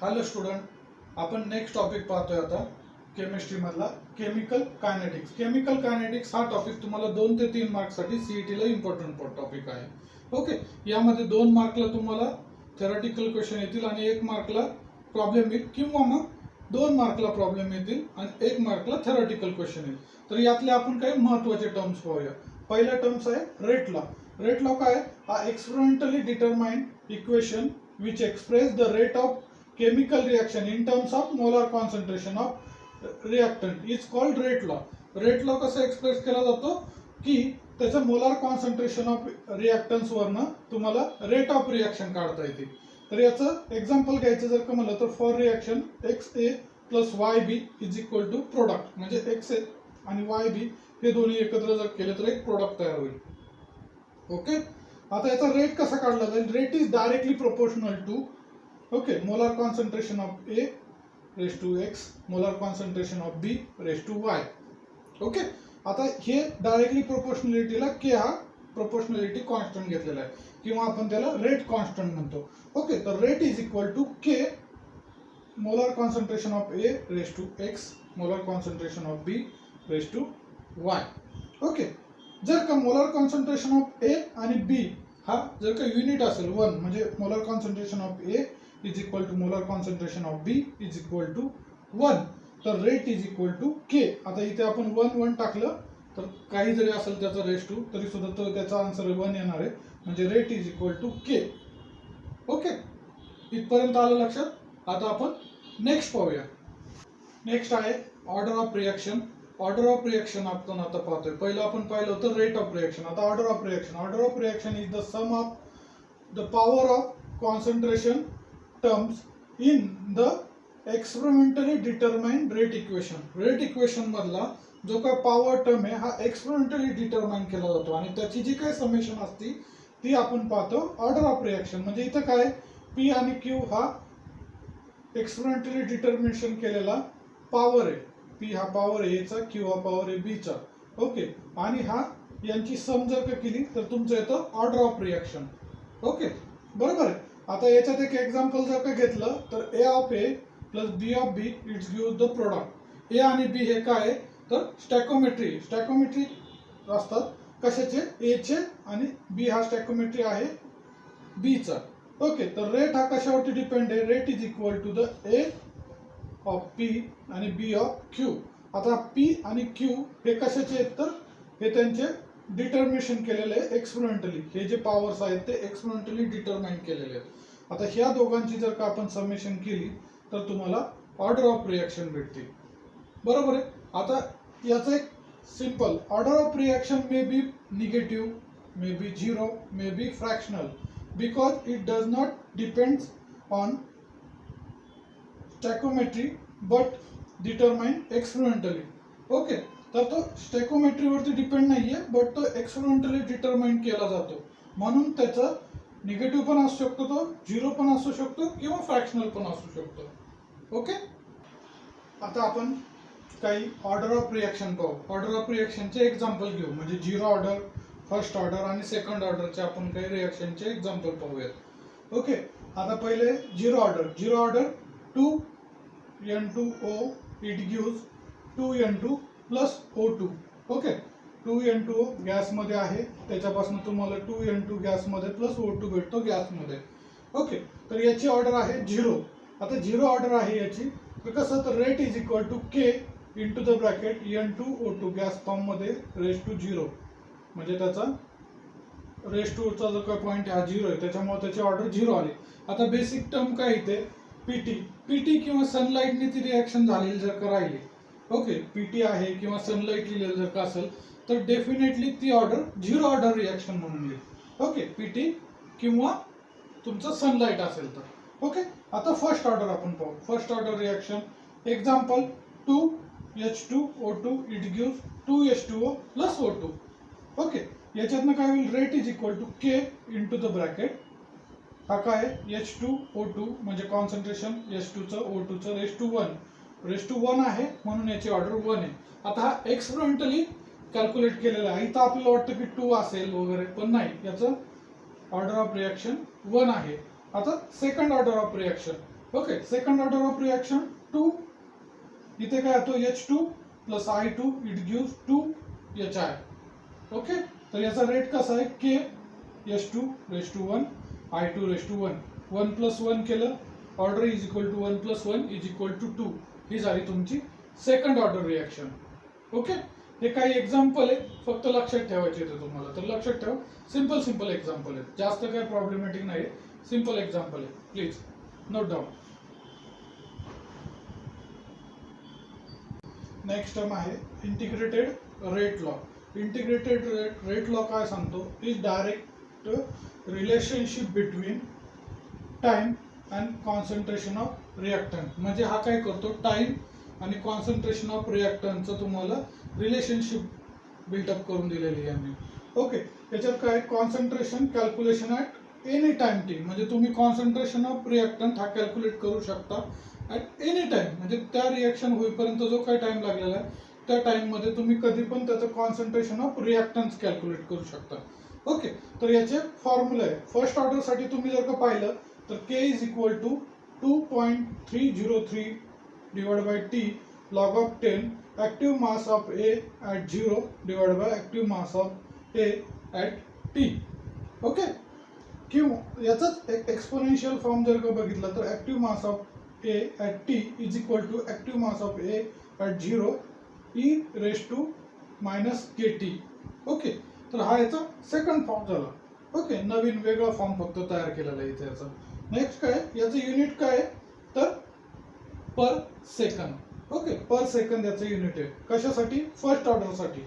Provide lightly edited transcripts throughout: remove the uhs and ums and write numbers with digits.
Hello student, आपण next topic पाहतोय आता केमिस्ट्री मधला केमिकल कायनेटिक्स. केमिकल कायनेटिक्स हा टॉपिक तुम्हाला 2 ते 3 मार्क्ससाठी सीईटी ला इम्पॉर्टंट टॉपिक आहे. ओके, यामध्ये 2 मार्कला तुम्हाला थेरॉटिकल क्वेश्चन येतील आणि 1 मार्कला प्रॉब्लेम येईल किंवा मग 2 मार्कला प्रॉब्लेम येतील आणि 1 मार्कला थेरॉटिकल क्वेश्चन येईल. तर यातले आपण काही महत्त्वाचे टर्म्स पाहूया. पहिला टर्म्स आहे रेट लॉ. रेट लॉ काय? हा experimentally determined equation which express the rate of chemical reaction in terms of molar concentration of reactant is called rate law. Rate law कसा एक्सप्रेस केला जातो की त्याचं मोलार कॉन्सन्ट्रेशन ऑफ रिॲक्टन्स वरनं तुम्हाला rate of reaction काढता येते. तर याचं एक्झाम्पल घ्यायचं जर का म्हणलं तर for reaction X A plus Y B is equal to product, म्हणजे एक्स ए आणि वाय बी हे दोन्ही एकत्र जर केले तर एक प्रोडक्ट तयार होईल. ओके, आता याचा रेट कसा काढला जाईल? Rate is directly proportional to molar concentration of A raise to X, molar concentration of B raise to Y. Okay, आता हे डायरेक्टली प्रोपोर्शनलिटीला के हा प्रोपोर्शनलिटी कॉन्स्टंट घेतलेला आहे किंवा आपण त्याला रेट कॉन्स्टंट म्हणतो. ओके, तर rate is equal to K molar concentration of A raise to X, molar concentration of B raise to Y. Okay, जर का मोलार कॉन्सन्ट्रेशन ऑफ ए आणि बी हा जर का युनिट असेल 1, म्हणजे molar concentration of A is equal to molar concentration of B is equal to 1, तर rate is equal to K. आता इथे आपण 1 1 टाकलं तर काही जरी असेल त्याचा रेस टू तरी सुद्धा तो त्याचा आन्सर 1 येणार आहे, म्हणजे rate is equal to K. Okay, इथपर्यंत आलं लक्षात? आता आपण नेक्स्ट पाहूया. नेक्स्ट आहे order of reaction. Order of reaction आपण आता पाहतोय. पहिलं आपण पाहिलं होतं रेट ऑफ रिॲक्शन. आता order of reaction. Order of reaction is the sum of the power of concentration terms in the experimentally determined rate equation. Rate equation मधला जो काय पॉवर टर्म आहे हा एक्सपेरिमेंटली डिटरमाइन केला जातो आणि त्याची जी काही समेशन असती ती आपण पाहतो ऑर्डर ऑफ रिॲक्शन. म्हणजे इथं काय पी आणि क्यू हा एक्सपेरिमेंटली डिटर्मिनेशन केलेला पॉवर आहे. पी हा पॉवर आहे एचा, क्यू हा पॉवर आहे बीचा. ओके, आणि हा यांची सम जर का केली तर तुमचं येतं ऑर्डर ऑफ रिॲक्शन. ओके, बरोबर आहे. आता याच्यात एक एक्झाम्पल जर का घेतलं तर A of A plus B of B it's gives the product. A आणि बी हे काय तर स्टॅकोमेट्री. स्टॅकोमेट्री असतात कशाचे? एचे, आणि बी हा स्टॅकोमेट्री आहे बीचा. ओके, तर रेट हा कशावरती डिपेंड आहे? Rate is equal to the A of P आणि बी ऑफ क्यू. आता पी आणि क्यू हे कशाचे आहेत तर हे त्यांचे डिटर्मिनेशन केलेले आहे एक्सपेरिमेंटली. हे जे पॉवर्स आहेत ते एक्सपेरिमेंटली डिटरमाइन केलेले आहेत. आता ह्या दोघांची जर का आपण समेशन केली तर तुम्हाला ऑर्डर ऑफ रिॲक्शन भेटते. बरोबर आहे. आता याचं एक simple order of reaction may be negative, may be 0, may be fractional, because it does not depends on stoichiometry but determine experimentally. Okay, तर तो स्टॅकोमेट्रीवरती डिपेंड नाही आहे बट तो एक्सपेरिमेंटली डिटरमाइन केला जातो, म्हणून त्याचा निगेटिव्ह पण असू शकतो, तो 0 पण असू शकतो किंवा फ्रॅक्शनल पण असू शकतो. ओके, आता आपण काही ऑर्डर ऑफ रिॲक्शन पाहू. ऑर्डर ऑफ रिॲक्शनचे एक्झाम्पल घेऊ, म्हणजे 0 ऑर्डर, फर्स्ट ऑर्डर आणि सेकंड ऑर्डरचे आपण काही रिॲक्शनचे एक्झाम्पल पाहूयात. ओके, आता पहिले 0 order. 0 order 2N2O it gives 2N2 plus O2. Okay, 2N2O गॅसमध्ये आहे, त्याच्यापासून तुम्हाला 2N2 गॅसमध्ये प्लस O2 भेटतो गॅसमध्ये. ओके, तर याची ऑर्डर आहे 0. आता 0 ऑर्डर आहे याची, तर कसं तर rate is equal to K into the bracket N2O2 gas फॉर्ममध्ये रेस टू 0, म्हणजे त्याचा रेस टूचा जो काय पॉईंट हा 0 आहे त्याच्यामुळे त्याची ऑर्डर 0 आली. आता बेसिक टर्म काय इथे पीटी. पीटी किंवा सनलाईटने ती रिॲक्शन झालेली जर का राहिली, ओके, पीटी आहे किंवा सनलाईट लिहिलेलं जर का असेल तर डेफिनेटली ती ऑर्डर 0 ऑर्डर रिॲक्शन म्हणून येईल. ओके, पीटी किंवा तुमचं सनलाईट असेल तर. ओके, आता फर्स्ट ऑर्डर आपण पाहू. First order reaction example 2H2O2 it gives 2H2O plus O2. Okay, याच्यातनं काय होईल? Rate is equal to K into the bracket हा काय H2O2 म्हणजे कॉन्सन्ट्रेशन H2चं O2चं रेस टू 1 आहे, म्हणून याची ऑर्डर 1 आहे. आता हा एक्सपेरिमेंटली कॅल्क्युलेट केलेला आहे. इथं आपल्याला वाटतं की 2 असेल वगैरे, पण नाही, याचं ऑर्डर ऑफ रिॲक्शन 1 आहे. आता second order of reaction. Okay, second order of reaction 2, इथे काय होतो H2 plus I2 it gives 2HI. Okay, तर याचा रेट कसा आहे K H2 I2 1 प्लस 1 केलं, order is equal to 1 plus 1 is equal to 2. ही झाली तुमची सेकंड ऑर्डर रिएक्शन. ओके, हे काही एक्झाम्पल आहे, फक्त लक्षात ठेवायचे ते तुम्हाला. तर लक्षात ठेवा, सिंपल एक्झाम्पल आहे, जास्त काही प्रॉब्लेमॅटिक नाही, सिंपल एक्झाम्पल आहे, please note down. Next term आहे integrated rate law. Integrated rate law काय सांगतो, is direct relationship between time and concentration of reactant. म्हणजे हा काय करतो, टाइम आणि कॉन्सन्ट्रेशन ऑफ रिएक्टंटचं तुम्हाला रिलेशनशिप बिल्डअप करून दिलेली आहे. ओके, याच्यात काय concentration calculation at any time T, म्हणजे तुम्ही कॉन्सन्ट्रेशन ऑफ रिएक्टंट हा कॅल्क्युलेट करू शकता ॲट एनी टाइम, म्हणजे त्या रिएक्शन होईपर्यंत जो काही टाइम लागलेला आहे त्या टाइममध्ये तुम्ही कधी पण त्याचं कॉन्सन्ट्रेशन ऑफ रिएक्टन्स कॅल्क्युलेट करू शकता. ओके, तर याचे फॉर्म्युला आहे. फर्स्ट ऑर्डरसाठी तुम्ही जर का पाहिलं तर K is equal to 2.303 divided by T log of 10 active mass of A at 0 divided by active mass of A at T. Okay, किंवा याचाच एक एक्सपोनेन्शियल फॉर्म जर का बघितला तर active mass of A at T is equal to active mass of A at 0 e raised to minus KT. Okay, तर हा याचा सेकंड फॉर्म झाला. ओके, नवीन वेगळा फॉर्म फक्त तयार केलेला आहे इथे याचा. नेक्स्ट काय, याचं युनिट काय आहे तर per second. Okay, per second याचं युनिट आहे. कशासाठी, फर्स्ट ऑर्डरसाठी.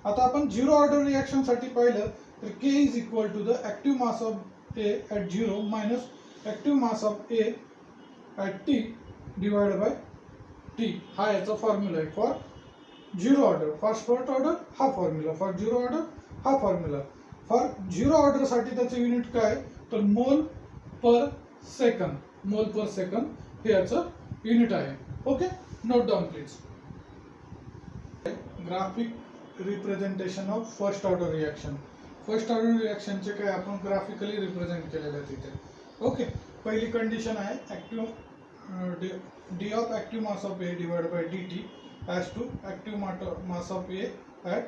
आता आपण झिरो ऑर्डर रिएक्शन साठी पाहिलं तर K is equal to the active mass of A at 0 minus active mass of A at T divided by T. हा याचा फॉर्म्युला आहे for zero order. For first order हा फॉर्म्युला, फॉर झिरो ऑर्डर हा formula. For zero order साठी त्याचं unit काय तर मोल पर सेकंद. मोल पर सेकंद हे याचं युनिट आहे. Okay, note down please. Graphic representation of first order reaction. First order रिएक्शनचे काय आपण ग्राफिकली रिप्रेझेंट केलेले आहेत इथे. ओके, पहिली कंडिशन आहे active D of active mass of A divide by dt as to active mass of A at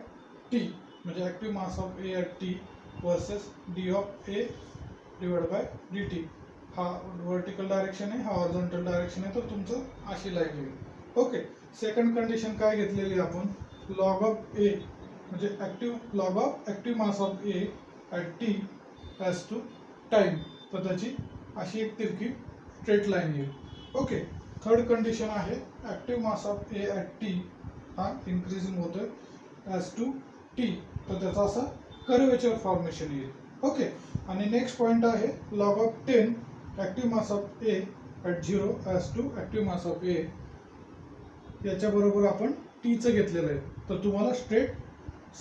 T. म्हणजे active mass of A at T versus D of A divide by dt. हा vertical direction आहे, हा horizontal direction आहे, तर तुमचं अशी line येईल. Okay, second condition काय घेतलेली आपण, लॉग ऑफ ए म्हणजे active log of active mass of A at T as to time, तर त्याची अशी एक तिरकी स्ट्रेट लाईन येईल. ओके, थर्ड कंडिशन आहे active mass of A at T हा इन्क्रीजिंग होतोय ॲज टू टी, तर त्याचा असा कर्वेचर फॉर्मेशन येईल. ओके, आणि नेक्स्ट पॉइंट आहे log of 10 active mass of A at 0 as to active mass of A. याच्या बरोबर आपण टीचं घेतलेलं आहे, तर तुम्हाला स्ट्रेट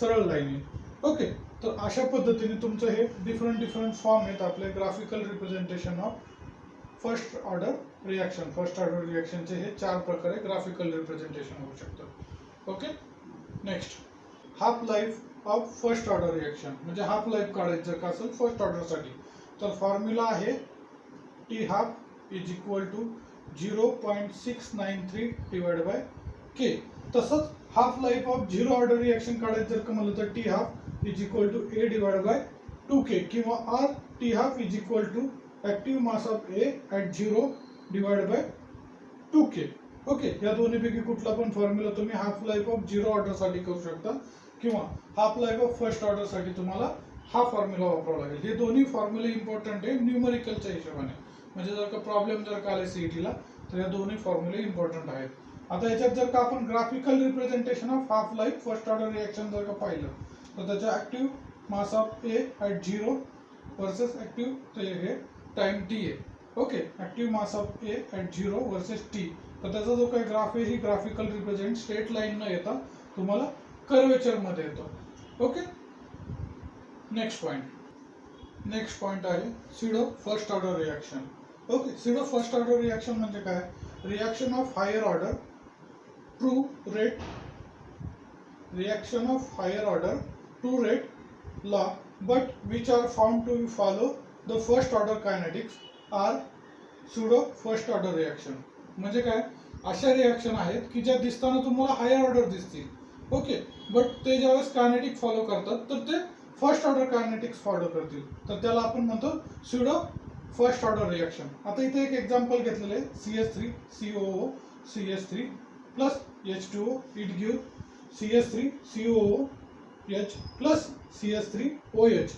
सरळ लाईन येईल. ओके, तर अशा पद्धतीने तुमचं हे डिफरंट फॉर्म आहेत आपले graphical representation of first order reaction. First order रिएक्शनचे हे 4 प्रकारे ग्राफिकल रिप्रेझेंटेशन होऊ शकतं. Okay, next half life of first order reaction. म्हणजे हाफ लाईफ काढायचं जर का असेल फर्स्ट ऑर्डरसाठी तर फॉर्म्युला आहे T half is equal to 0.693 divide by K. तसंच half life of zero order reaction काढायचं जर का म्हणलं तर T half is equal to A divide by 2k किंवा or T half is equal to active mass of A at 0 divide by 2k. Okay, या दोन्हीपैकी कुठला पण फॉर्म्युला तुम्ही half life of zero order साठी करू शकता किंवा half life of first order साठी तुम्हाला हा फॉर्म्युला वापरावा लागेल. हे दोन्ही फॉर्म्युले इम्पॉर्टंट आहे न्यूमरिकलच्या हिशोबाने. म्हणजे जर का प्रॉब्लेम जर का आले सीईटीला तर या दोन्ही फॉर्म्युले इम्पॉर्टंट आहेत. आता याच्यात जर का आपण graphical representation of half life first order reaction जर का पाहिलं तर त्याच्या active mass of A at 0 versus active हे टाइम टी आहे. Okay, active mass of A at 0 versus T, तर त्याचा जो काही ग्राफ आहे ही ग्राफिकल रिप्रेझेंट स्ट्रेट लाईन न येता तुम्हाला कर्वेचर मध्ये येतो. ओके, नेक्स्ट पॉइंट आहे pseudo first order reaction. Okay, pseudo first order reaction म्हणजे काय, reaction of higher order to rate law but which are found to follow the first order kinetics are pseudo first order reaction. म्हणजे काय, अशा reaction आहेत की ज्या दिसताना तुम्हाला हायर ऑर्डर दिसतील, ओके, बट ते ज्यावेळेस कायनेटिक फॉलो करतात तर ते फर्स्ट ऑर्डर कायनेटिक्स फॉलो करतील, तर त्याला आपण म्हणतो सुडो फर्स्ट ऑर्डर रिॲक्शन. आता इथे एक एक्झाम्पल घेतलेलं आहे, CH3 COO CH3 plus H2O, it give CH3 COO H plus CH3 OH.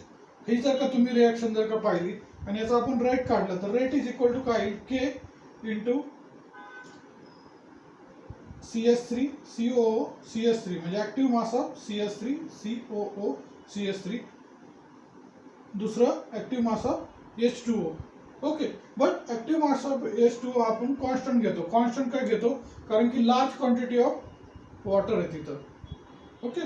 ही जर का तुम्ही रिॲक्शन जर का पाहिली आणि याचा आपण रेट काढलं तर रेट इज इक्वल टू काय, K into CH3 COO CH3 म्हणजे active mass of CH3 COO CH3, दुसरं active mass of H2O. Okay, but active mass of H2O आपण कॉन्स्टंट घेतो. कॉन्स्टंट काय घेतो, कारण की लार्ज क्वांटिटी ऑफ वॉटर आहे तिथं. Okay,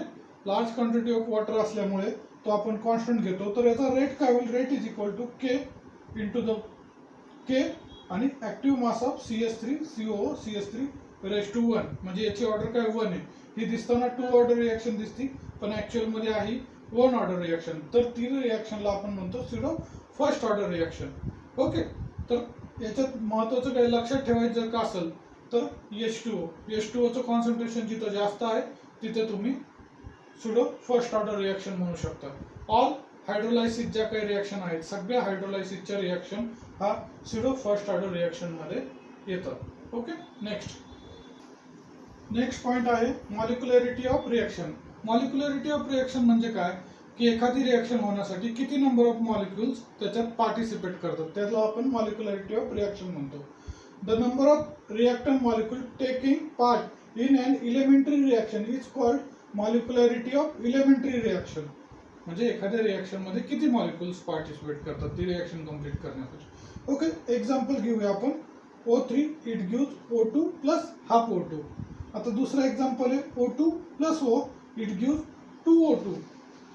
large quantity of water असल्यामुळे तो आपण कॉन्स्टंट घेतो. तर याचा रेट काय होईल, rate is equal to K into the K आणि active mass of CH3 COO CH3 raise to 1. म्हणजे याची ऑर्डर काय 1 आहे. ही दिसताना 2 ऑर्डर रिॲक्शन दिसती, पण ऍक्च्युअल मध्ये आहे 1 ऑर्डर रिॲक्शन. तर ती रिॲक्शनला आपण म्हणतो pseudo first order reaction. Okay, तर याच्यात महत्त्वाचं काही लक्षात ठेवायचं जर का असेल तर H2O चं कॉन्सन्ट्रेशन जिथं जास्त आहे तिथे तुम्ही सुडो फर्स्ट ऑर्डर रिॲक्शन म्हणू शकता. ऑल हायड्रोलायसिस ज्या काही रिॲक्शन आहेत, सगळ्या हायड्रोलायसिसच्या रिॲक्शन हा सुडो फर्स्ट ऑर्डर रिॲक्शन मध्ये येतात. ओके, नेक्स्ट पॉइंट आहे molecularity of reaction. Molecularity of reaction म्हणजे काय, की एखादी रिॲक्शन होण्यासाठी किती नंबर ऑफ मॉलिक्युल्स त्याच्यात पार्टिसिपेट करतात, त्याला आपण मॉलिक्युलॅरिटी ऑफ रिॲक्शन म्हणतो. The number of reactant molecule taking part in an elementary reaction is called molecularity of elementary reaction. म्हणजे एखाद्या रिॲक्शन मध्ये किती मॉलिक्युल्स पार्टिसिपेट करतात ती रिॲक्शन कंप्लीट करण्यासाठी. ओके, एक्झाम्पल घेऊया आपण. O3 it gives O2 plus half O2. आता दुसरा एक्झाम्पल आहे O2 plus O it gives 2O2.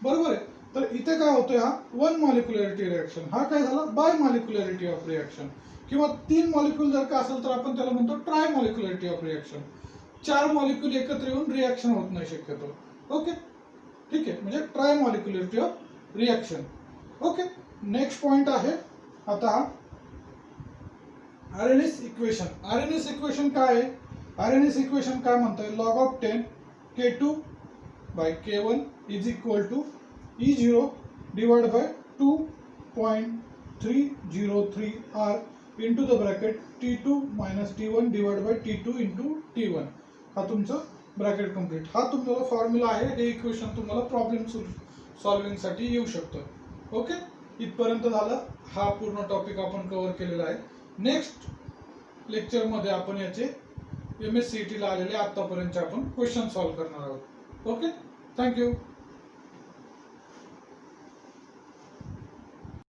बरोबर आहे. तर इथे काय होतोय, हा 1 मॉलिक्युलॅरिटी रिॲक्शन. हा काय झाला, बाय मॉलिक्युलॅरिटी ऑफ रिॲक्शन. किंवा 3 मॉलिक्यूल जर का असेल तर आपण त्याला म्हणतो ट्राय मॉलिक्युलॅरिटी ऑफ रिॲक्शन. 4 मॉलिक्यूल एकत्र येऊन रिॲक्शन होत नाही शक्यतो. ओके, ठीक आहे, म्हणजे trimolecularity of reaction. Okay, next point आहे आता आरएनएस इक्वेशन. आरएनएस इक्वेशन काय आहे, आरएनएस इक्वेशन काय म्हणतंय, log of 10 K2 by K1 is equal to E0 divided by 2.303 R into the bracket T2 minus T1 divided by T2 into T1. हा तुमचा bracket complete. हा तुमचा formula आहे. हे इक्वेशन तुम्हाला प्रॉब्लेम सॉल्विंग साठी येऊ शकतं. ओके, इथपर्यंत झालं. हा पूर्ण टॉपिक आपण कव्हर केलेला आहे. नेक्स्ट लेक्चर मध्ये आपण याचे MSCET ला आलेले आतापर्यंत आपण क्वेश्चन सॉल्व्ह करणार आहोत. Okay, thank you.